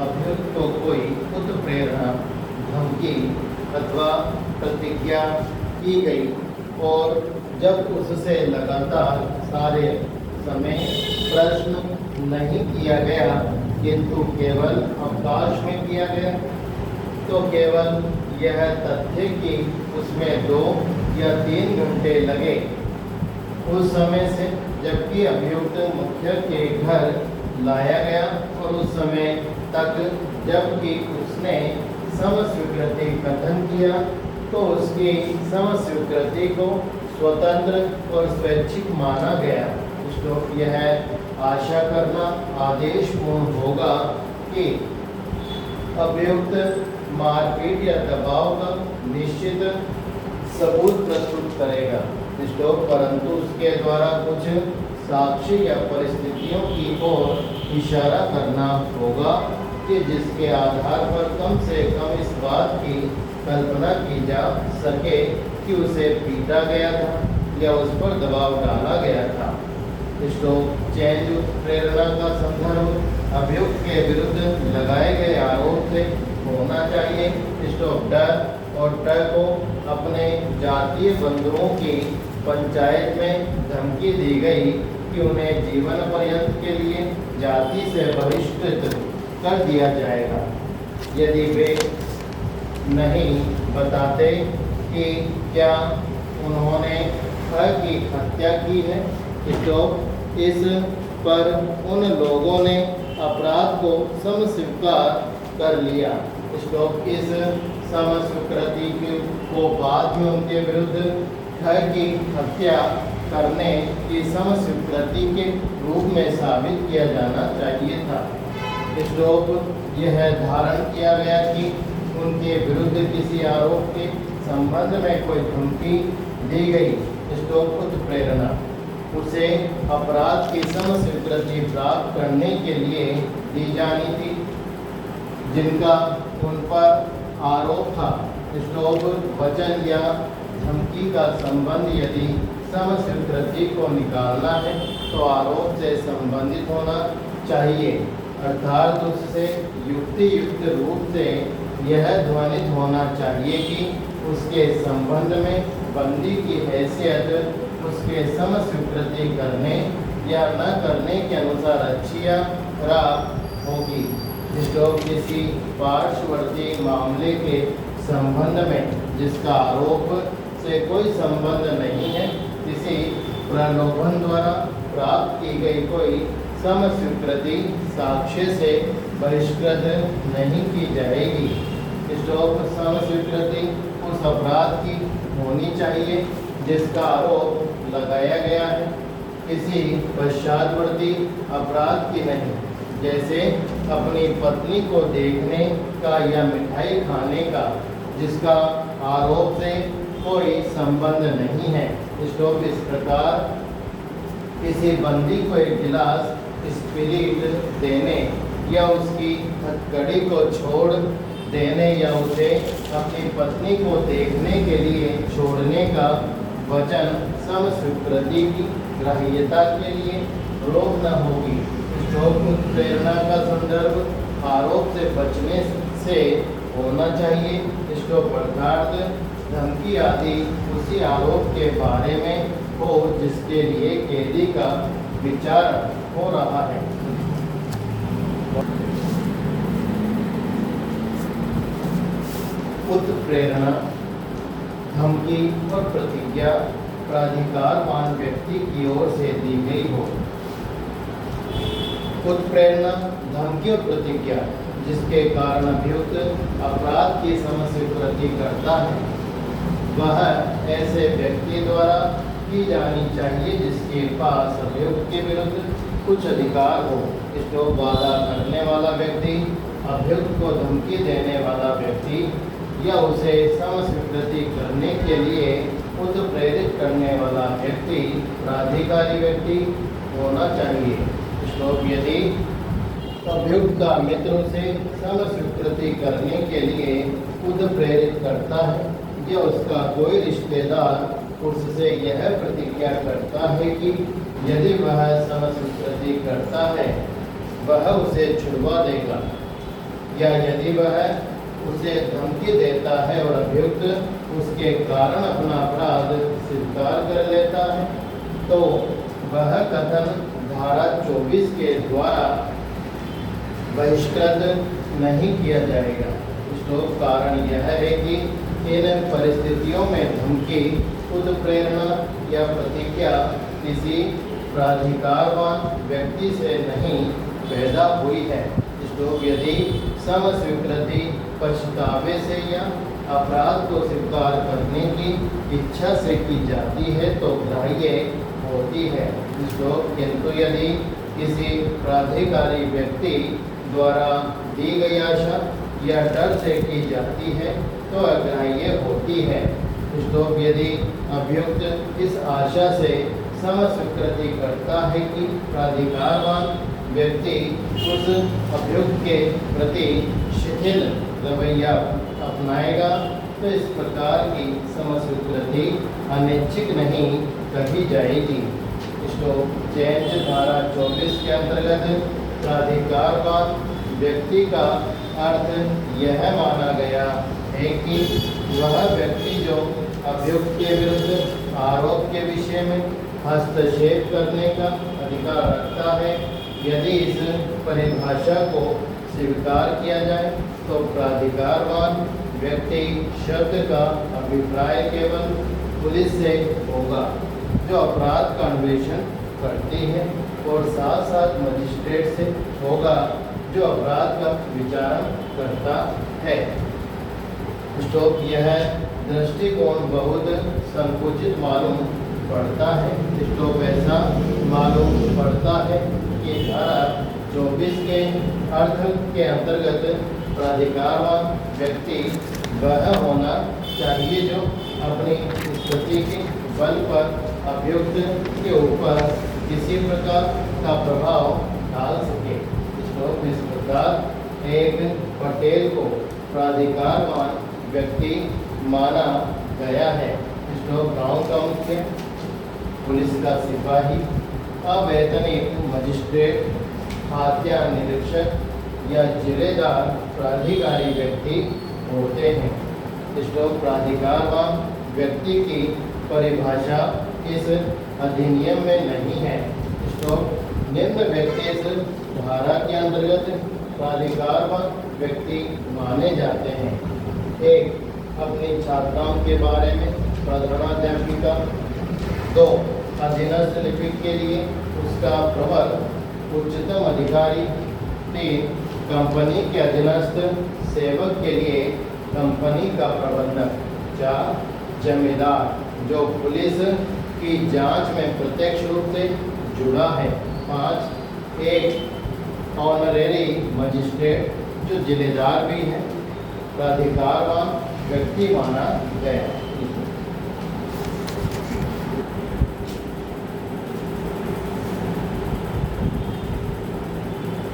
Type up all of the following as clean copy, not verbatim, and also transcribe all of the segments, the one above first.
अभियुक्त को कोई उत्प्रेरणा, धमकी अथवा प्रतिज्ञा की गई और जब उससे लगातार सारे समय प्रश्न नहीं किया गया किंतु केवल अवकाश में किया गया, तो केवल यह तथ्य कि उसमें 2 या 3 घंटे लगे उस समय से, जबकि अभियुक्त मुख्य के घर लाया गया और उस समय तक जबकि उसने समस्वीकृति कथन किया, तो उसकी समस्वीकृति को स्वतंत्र और स्वैच्छिक माना गया। तो यह आशा करना आदेशपूर्ण होगा कि अभियुक्त मारपीट या दबाव का निश्चित सबूत प्रस्तुत करेगा, परंतु उसके द्वारा कुछ साक्ष्य या परिस्थितियों की ओर इशारा करना होगा कि जिसके आधार पर कम से कम इस बात की कल्पना की जा सके कि उसे पीटा गया था या उस पर दबाव डाला गया था। चैन प्रेरणा का संदर्भ अभियुक्त के विरुद्ध लगाए गए आरोप से होना चाहिए। डर और ट को अपने जातीय बंधुओं की पंचायत में धमकी दी गई कि उन्हें जीवन पर्यंत के लिए जाति से बहिष्कृत कर दिया जाएगा यदि वे नहीं बताते कि क्या उन्होंने की हत्या की है। इस पर उन लोगों ने अपराध को समस्वीकार कर लिया। इस समस्वीकृति को बाद में उनके विरुद्ध की हत्या करने की समस्वीकृति के रूप में साबित किया जाना चाहिए था। यह धारण किया गया कि उनके विरुद्ध किसी आरोप के संबंध में कोई धमकी दी गई। उत्प्रेरणा उसे अपराध की समस्वीकृति प्राप्त करने के लिए दी जानी थी जिनका उन पर आरोप था। वचन या धमकी का संबंध यदि समस्वीकृति को निकालना है तो आरोप से संबंधित होना चाहिए, अर्थात उससे युक्तियुक्त रूप से यह ध्वनित होना चाहिए कि उसके संबंध में बंदी की हैसियत उसके समस्वीकृति करने या न करने के अनुसार अच्छी या खराब होगी। किसी पार्श्ववर्ती मामले के संबंध में जिसका आरोप से कोई संबंध नहीं है, किसी प्रलोभन द्वारा प्राप्त की गई कोई समस्वीकृति साक्ष्य से बहिष्कृत नहीं की जाएगी। समस्वीकृति उस अपराध की होनी चाहिए जिसका आरोप लगाया गया है, किसी पश्चातवर्ती अपराध की नहीं, जैसे अपनी पत्नी को देखने का या मिठाई खाने का जिसका आरोप से कोई संबंध नहीं है। इस प्रकार किसी बंदी को एक गिलास स्पिरिट देने या उसकी हथकड़ी को छोड़ देने या उसे अपनी पत्नी को देखने के लिए छोड़ने का वचन समस्वीकृति की ग्राह्यता के लिए रोक न होगी। प्रेरणा का संदर्भ आरोप से बचने से होना चाहिए। इसको पदार्थ धमकी आदि उसी आरोप के बारे में हो जिसके लिए कैदी का विचार हो रहा है। उत्प्रेरणा धमकी और प्रतिज्ञा प्राधिकारवान व्यक्ति की ओर से दी गई हो। उत्प्रेरणा धमकी और प्रतिज्ञा जिसके कारण अभियुक्त अपराध की समस्वीकृति करता है, वह ऐसे व्यक्ति द्वारा की जानी चाहिए जिसके पास अभियुक्त के विरुद्ध कुछ अधिकार हो। इसको वादा करने वाला व्यक्ति, अभियुक्त को धमकी देने वाला व्यक्ति या उसे समस्वीकृति करने के लिए उत्प्रेरित करने वाला व्यक्ति प्राधिकारी व्यक्ति होना चाहिए। यदि अभियुक्त का मित्र उसे समस्वीकृति करने के लिए उत्प्रेरित करता है या उसका कोई रिश्तेदार उससे यह प्रतिज्ञा करता है कि यदि वह समस्वीकृति करता है वह उसे छुड़वा देगा या यदि वह उसे धमकी देता है और अभियुक्त उसके कारण अपना अपराध स्वीकार कर लेता है तो वह कथन धारा 24 के द्वारा बहिष्कृत नहीं किया जाएगा। श्लोक कारण यह है कि इन परिस्थितियों में धमकी, उत्प्रेरणा या प्रतिज्ञा किसी प्राधिकारवान व्यक्ति से नहीं पैदा हुई है। श्लोक यदि सम स्वीकृति पछतावे से या अपराध को स्वीकार करने की इच्छा से की जाती है तो ग्राह्य होती है। श्लोक किंतु यदि किसी प्राधिकारी व्यक्ति द्वारा दी गई आशा या डर से की जाती है तो अग्राह्य होती है। श्लोक यदि अभियुक्त इस आशा से समस्वीकृति करता है कि प्राधिकारवान व्यक्ति उस अभियुक्त के प्रति शिथिल रवैया अपनाएगा तो इस प्रकार की समस्वीकृति अनैच्छिक नहीं कही जाएगी। श्लोक चेंज धारा 24 के अंतर्गत प्राधिकारवान व्यक्ति का अर्थ यह माना गया है कि वह व्यक्ति जो अभियुक्त के विरुद्ध आरोप के विषय में हस्तक्षेप करने का अधिकार रखता है। यदि इस परिभाषा को स्वीकार किया जाए तो प्राधिकारवान व्यक्ति शब्द का अभिप्राय केवल पुलिस से होगा जो अपराध का अन्वेषण करती है और साथ साथ मजिस्ट्रेट से होगा जो अपराध का विचारण करता है। स्टॉप यह दृष्टिकोण बहुत संकुचित मालूम पड़ता है। स्टॉप ऐसा मालूम पड़ता है कि धारा 24 के अर्थ के अंतर्गत प्राधिकारवान व्यक्ति वह होना चाहिए जो अपनी स्थिति के बल पर अभियुक्त के ऊपर किसी प्रकार का प्रभाव डाल सके। इस प्रकार एक पटेल को प्राधिकारवान व्यक्ति माना गया है। गांव का मुखिया, पुलिस का सिपाही, अवैतनिक मजिस्ट्रेट, हत्या निरीक्षक या जिलेदार प्राधिकारी व्यक्ति होते हैं। प्राधिकारवान व्यक्ति की परिभाषा इस अधिनियम में नहीं है। निम्न व्यक्ति इस धारा के अंतर्गत प्राधिकारवान व्यक्ति माने जाते हैं। एक, अपनी छात्राओं के बारे में प्रधानाध्यापिका। 2, अधीनस्थ लिपिक के लिए उसका प्रवर उच्चतम अधिकारी। 3, कंपनी के अधीनस्थ सेवक के लिए कंपनी का प्रबंधक। 4, जमींदार जो पुलिस की जांच में प्रत्यक्ष रूप से जुड़ा है। 5, एक ऑनरेरी मजिस्ट्रेट जो जिलेदार भी है प्राधिकारवान व्यक्ति माना गया।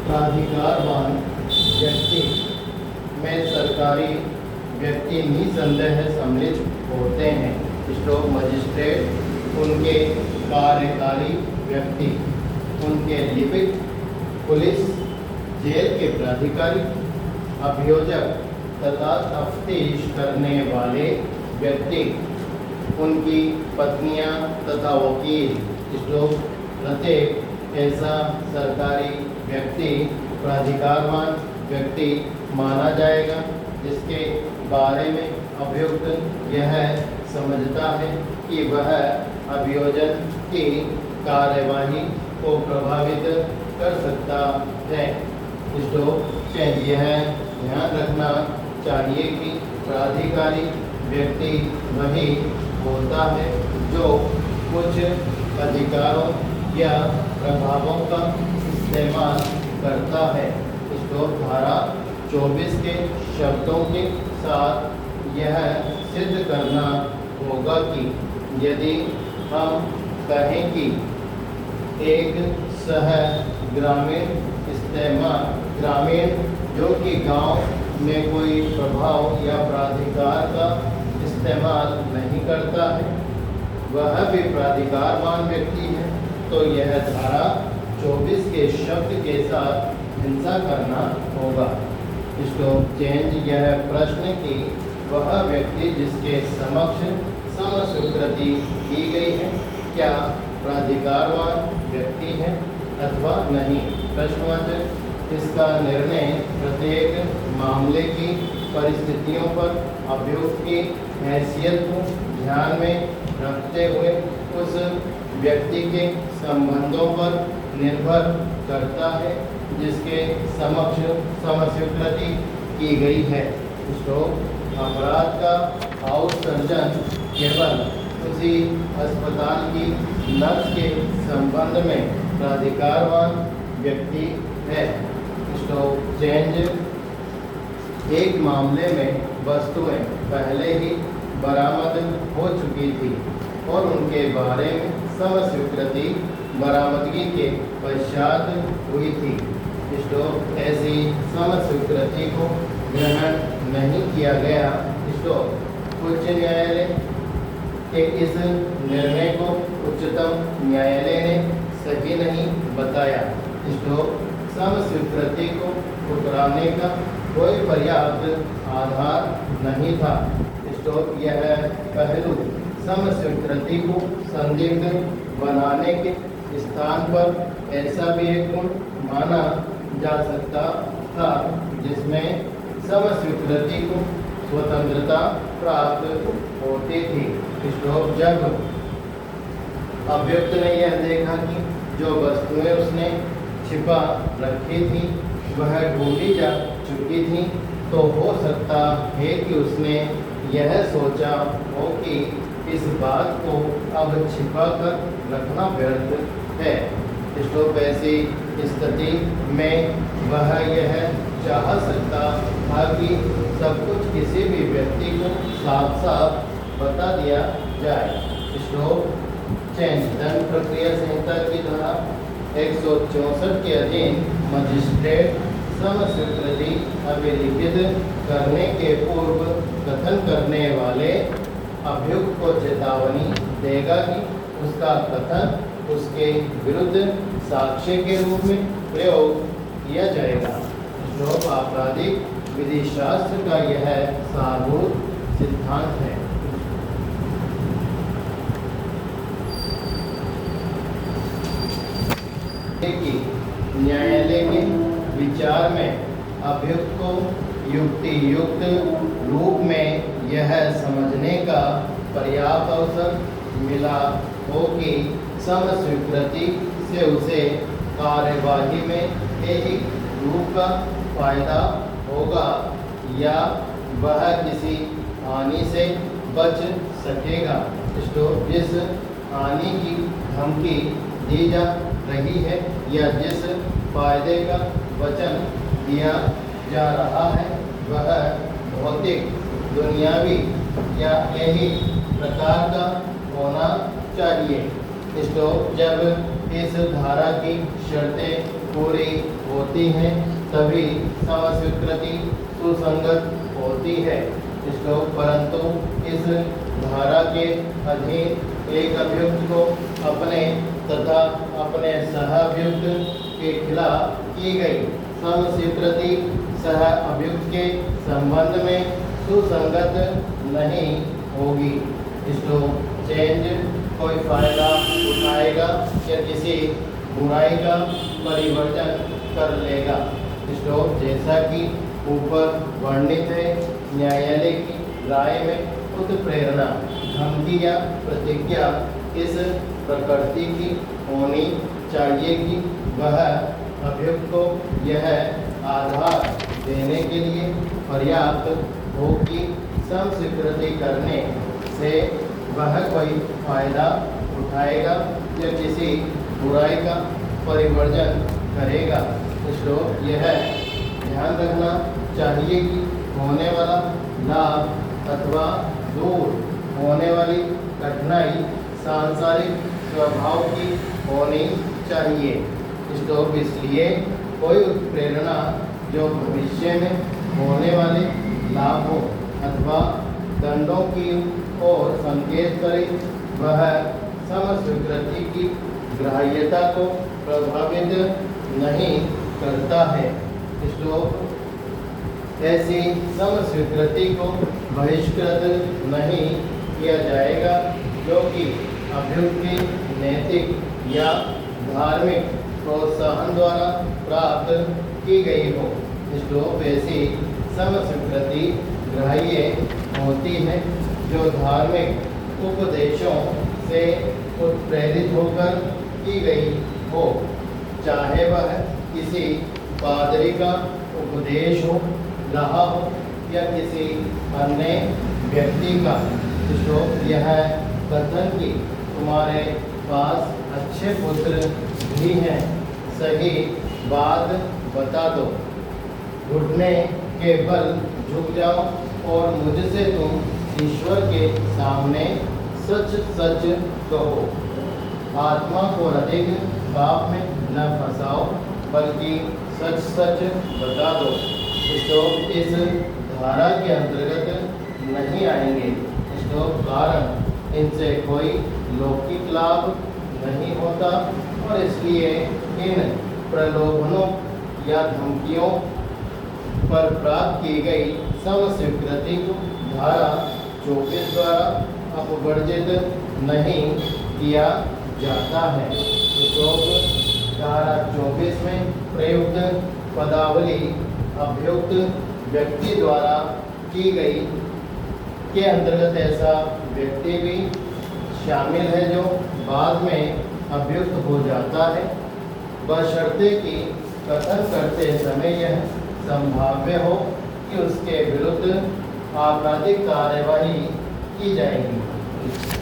प्राधिकारवान व्यक्ति में सरकारी व्यक्ति निसंदेह सम्मिलित होते हैं। मजिस्ट्रेट उनके कार्यकारी व्यक्ति, उनके लिपिक, पुलिस, जेल के प्राधिकारी, अभियोजक तथा तफ्तीश करने वाले व्यक्ति, उनकी पत्नियां तथा वकील। प्रत्येक ऐसा सरकारी व्यक्ति प्राधिकारवान व्यक्ति माना जाएगा जिसके बारे में अभियुक्त यह समझता है कि वह अभियोजन की कार्यवाही को प्रभावित कर सकता है। यह ध्यान रखना चाहिए कि प्राधिकारी व्यक्ति वही होता है जो कुछ अधिकारों या प्रभावों का इस्तेमाल करता है। धारा 24 के शब्दों के साथ यह सिद्ध करना होगा कि यदि हम कहें कि एक ग्रामीण जो कि गांव में कोई प्रभाव या प्राधिकार का इस्तेमाल नहीं करता है वह भी प्राधिकारवान व्यक्ति है तो यह धारा 24 के शब्द के साथ हिंसा करना होगा। स्टॉक चेंज यह प्रश्न कि वह व्यक्ति जिसके समक्ष समस्वीकृति की गई है क्या प्राधिकारवान व्यक्ति है अथवा नहीं। प्रश्नवाचक इसका निर्णय प्रत्येक मामले की परिस्थितियों पर अभियुक्त की हैसियत को ध्यान में रखते हुए उस व्यक्ति के संबंधों पर निर्भर करता है जिसके समक्ष समस्वीकृति की गई है। तो अपराध का आउटसर्जन केवल उसी अस्पताल की नर्स के संबंध में प्राधिकारवान व्यक्ति है। स्टॉक चेंज एक मामले में वस्तुएं पहले ही बरामद हो चुकी थी और उनके बारे में समस्वीकृति बरामदगी के पश्चात हुई थी। स्टॉक ऐसी समस्वीकृति को ग्रहण नहीं किया गया। स्टॉक उच्च न्यायालय के इस निर्णय को उच्चतम न्यायालय ने सही नहीं बताया। स्टॉक समस्वीकृति को ठुकराने का कोई पर्याप्त आधार नहीं था। स्टॉक यह पहलू समस्वीकृति को संदिग्ध बनाने के स्थान पर ऐसा भी एक गुण माना जा सकता था जिसमें समस्वीकृति को स्वतंत्रता प्राप्त होती थी। स्टॉक जब अभियुक्त ने यह देखा कि जो वस्तुएं उसने छिपा रखी थी वह ढूंढी जा चुकी थी तो हो सकता है कि उसने यह सोचा हो कि इस बात को अब छिपा कर रखना व्यर्थ है। स्टॉक ऐसी स्थिति में वह यह चाह सकता था कि सब कुछ किसी भी व्यक्ति को साफ साफ बता दिया जाए। स्टॉक चेंज दंड प्रक्रिया संहिता की धारा 164 के अधीन मजिस्ट्रेट समस्वीकृति अभिलिखित करने के पूर्व कथन करने वाले अभियुक्त को चेतावनी देगा कि उसका कथन उसके विरुद्ध साक्ष्य के रूप में प्रयोग किया जाएगा। जो आपराधिक विधि शास्त्र का यह सारभूत सिद्धांत है। कि न्यायालय के विचार में अभियुक्त को युक्ति युक्त रूप में यह समझने का पर्याप्त अवसर मिला हो कि समस्वीकृति से उसे कार्यवाही में एक रूप का फायदा होगा या वह किसी हानि से बच सकेगा। तो जिस हानि की धमकी दी जा रही है या जिस फायदे का वचन दिया जा रहा है वह भौतिक दुनियावी या यही प्रकार का होना चाहिए। तो जब इस धारा की शर्तें पूरी होती हैं तभी समस्वीकृति सुसंगत होती है। तो परंतु इस धारा के अधीन एक अभियुक्त को अपने तथा अपने सह अभियुक्त के खिलाफ की गई समस्वीकृति सह अभियुक्त के संबंध में सुसंगत नहीं होगी। तो चेंज कोई फायदा उठाएगा या किसी बुराई का परिवर्तन कर लेगा। तो जैसा कि ऊपर वर्णित है, न्यायालय की राय में उत्प्रेरणा धमकी या प्रतिज्ञा इस प्रकृति की होनी चाहिए कि वह अभियुक्त को यह आधार देने के लिए पर्याप्त हो कि समस्वीकृति करने से वह कोई फायदा उठाएगा या किसी बुराई का परिवर्तन करेगा। तो यह ध्यान रखना चाहिए कि होने वाला लाभ अथवा दूर होने वाली कठिनाई सांसारिक स्वभाव की होनी चाहिए। तो इसलिए कोई प्रेरणा जो भविष्य में होने वाले लाभों अथवा दंडों की ओर संकेत करे वह समस्वीकृति की ग्राह्यता को प्रभावित नहीं करता है। तो ऐसी समस्वीकृति को बहिष्कृत नहीं किया जाएगा, जो कि अभ्युक्ति नैतिक या धार्मिक प्रोत्साहन द्वारा प्राप्त की गई हो। श्लोक ऐसी समस्वीकृति ग्राह्य होती है जो धार्मिक उपदेशों से उत्प्रेरित होकर की गई हो, चाहे वह किसी पादरी का उपदेश हो रहा हो या किसी अन्य व्यक्ति का। श्लोक यह कथन कि तुम्हारे पास अच्छे पुत्र भी हैं, सही बात बता दो, घुटने के बल झुक जाओ और मुझसे तुम ईश्वर के सामने सच सच कहो। आत्मा को अधिक पाप में न फंसाओ, बल्कि सच सच बता दो। श्लोक इस धारा के अंतर्गत नहीं आएंगे। श्लोक कारण इनसे कोई लौकिक लाभ नहीं होता और इसलिए इन प्रलोभनों या धमकियों पर प्राप्त की गई समस्वीकृति को धारा 24 द्वारा अपवर्जित नहीं किया जाता है। श्लोक धारा 24 में प्रयुक्त पदावली अभ्युक्त व्यक्ति द्वारा की गई के अंतर्गत ऐसा व्यक्ति भी शामिल है जो बाद में अभ्युक्त हो जाता है, बशर्ते कि कथन करते समय यह संभाव्य हो कि उसके विरुद्ध आपराधिक कार्यवाही की जाएगी।